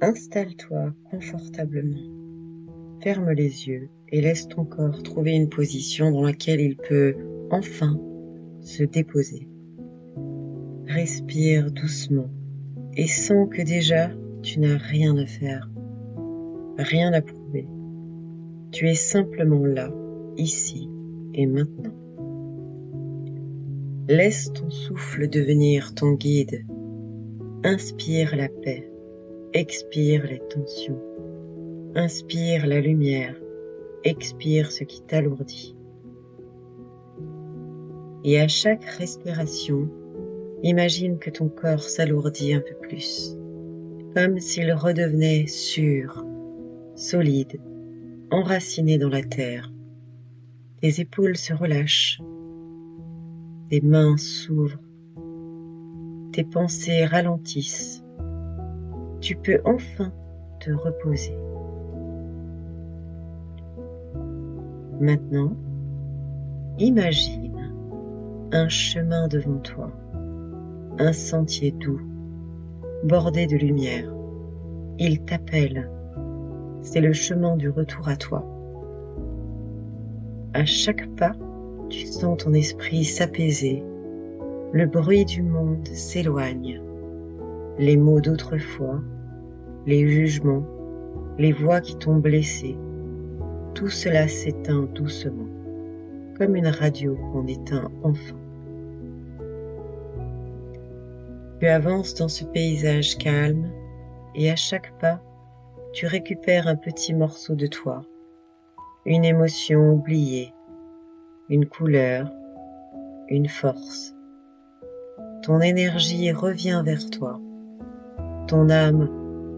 Installe-toi confortablement. Ferme les yeux et laisse ton corps trouver une position dans laquelle il peut enfin se déposer. Respire doucement et sens que déjà tu n'as rien à faire, rien à prouver. Tu es simplement là, ici et maintenant. Laisse ton souffle devenir ton guide. Inspire la paix, expire les tensions. Inspire la lumière, expire ce qui t'alourdit. Et à chaque respiration, imagine que ton corps s'alourdit un peu plus, comme s'il redevenait sûr, solide, enraciné dans la terre. Tes épaules se relâchent, tes mains s'ouvrent, tes pensées ralentissent. Tu peux enfin te reposer. Maintenant, imagine un chemin devant toi, un sentier doux, bordé de lumière. Il t'appelle. C'est le chemin du retour à toi. À chaque pas, tu sens ton esprit s'apaiser. Le bruit du monde s'éloigne. Les mots d'autrefois, les jugements, les voix qui t'ont blessé, tout cela s'éteint doucement, comme une radio qu'on éteint enfin. Tu avances dans ce paysage calme et à chaque pas, tu récupères un petit morceau de toi, une émotion oubliée, une couleur, une force. Ton énergie revient vers toi, ton âme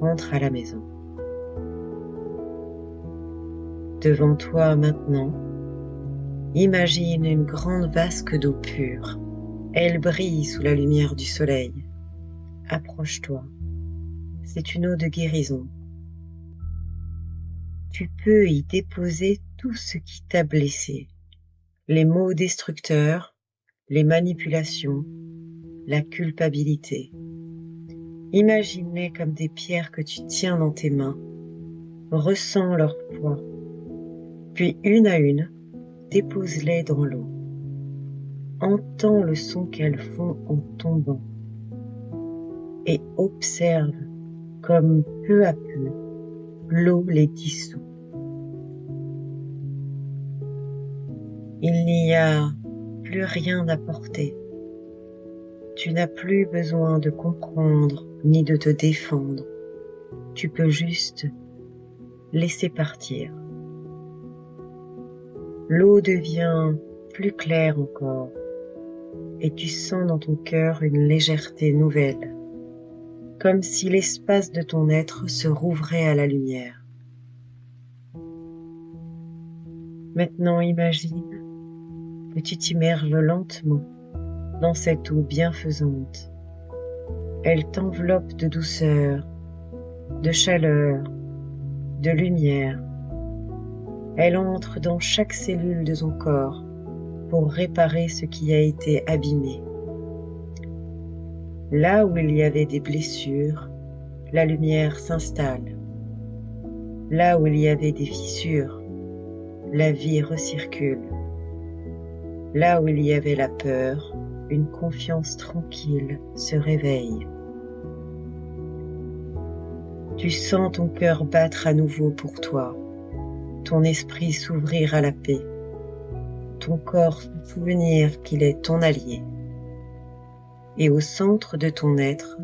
rentre à la maison. Devant toi maintenant, imagine une grande vasque d'eau pure. Elle brille sous la lumière du soleil. Approche-toi. C'est une eau de guérison. Tu peux y déposer tout ce qui t'a blessé. Les mots destructeurs, les manipulations, la culpabilité. Imagine-les comme des pierres que tu tiens dans tes mains. Ressens leur poids. Puis une à une, dépose-les dans l'eau. Entends le son qu'elles font en tombant et observe comme peu à peu l'eau les dissout. Il n'y a plus rien à porter. Tu n'as plus besoin de comprendre ni de te défendre. Tu peux juste laisser partir. L'eau devient plus claire encore et tu sens dans ton cœur une légèreté nouvelle, comme si l'espace de ton être se rouvrait à la lumière. Maintenant imagine que tu t'immerges lentement dans cette eau bienfaisante. Elle t'enveloppe de douceur, de chaleur, de lumière. Elle entre dans chaque cellule de ton corps pour réparer ce qui a été abîmé. Là où il y avait des blessures, la lumière s'installe. Là où il y avait des fissures, la vie recircule. Là où il y avait la peur, une confiance tranquille se réveille. Tu sens ton cœur battre à nouveau pour toi, ton esprit s'ouvrir à la paix, ton corps se souvenir qu'il est ton allié. Et au centre de ton être,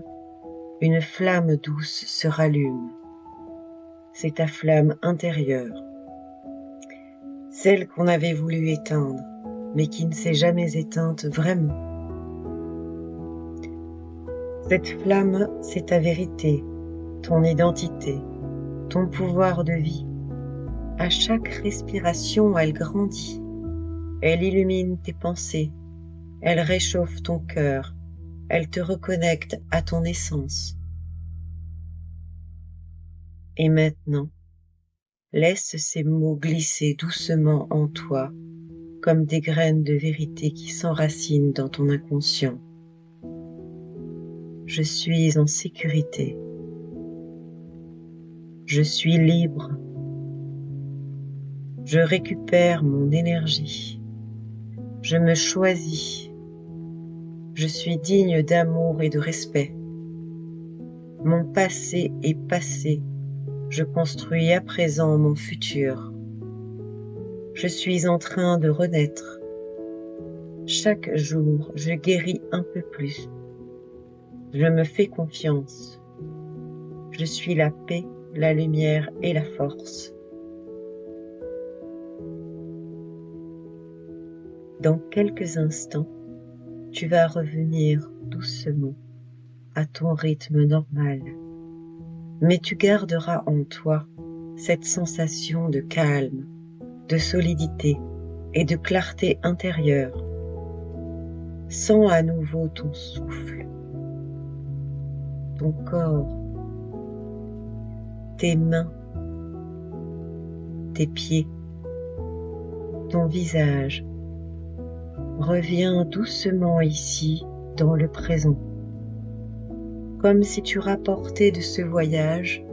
une flamme douce se rallume. C'est ta flamme intérieure, celle qu'on avait voulu éteindre, mais qui ne s'est jamais éteinte vraiment. Cette flamme, c'est ta vérité, ton identité, ton pouvoir de vie. À chaque respiration, elle grandit. Elle illumine tes pensées. Elle réchauffe ton cœur. Elle te reconnecte à ton essence. Et maintenant, laisse ces mots glisser doucement en toi, comme des graines de vérité qui s'enracinent dans ton inconscient. Je suis en sécurité. Je suis libre. Je récupère mon énergie. Je me choisis. Je suis digne d'amour et de respect. Mon passé est passé. Je construis à présent mon futur. Je suis en train de renaître. Chaque jour, je guéris un peu plus. Je me fais confiance. Je suis la paix, la lumière et la force. Dans quelques instants, tu vas revenir doucement à ton rythme normal, mais tu garderas en toi cette sensation de calme, de solidité et de clarté intérieure. Sens à nouveau ton souffle, ton corps, tes mains, tes pieds, ton visage. Reviens doucement ici, dans le présent, comme si tu rapportais de ce voyage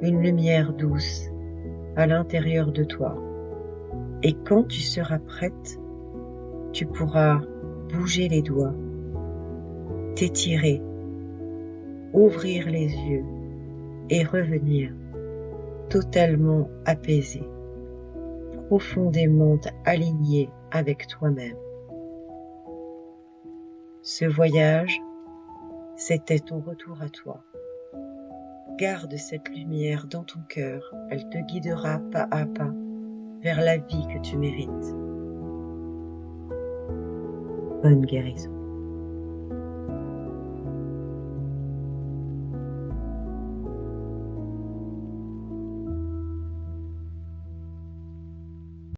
une lumière douce à l'intérieur de toi. Et quand tu seras prête, tu pourras bouger les doigts, t'étirer, ouvrir les yeux et revenir totalement apaisé, profondément aligné avec toi-même. Ce voyage, c'était ton retour à toi. Garde cette lumière dans ton cœur, elle te guidera pas à pas vers la vie que tu mérites. Bonne guérison.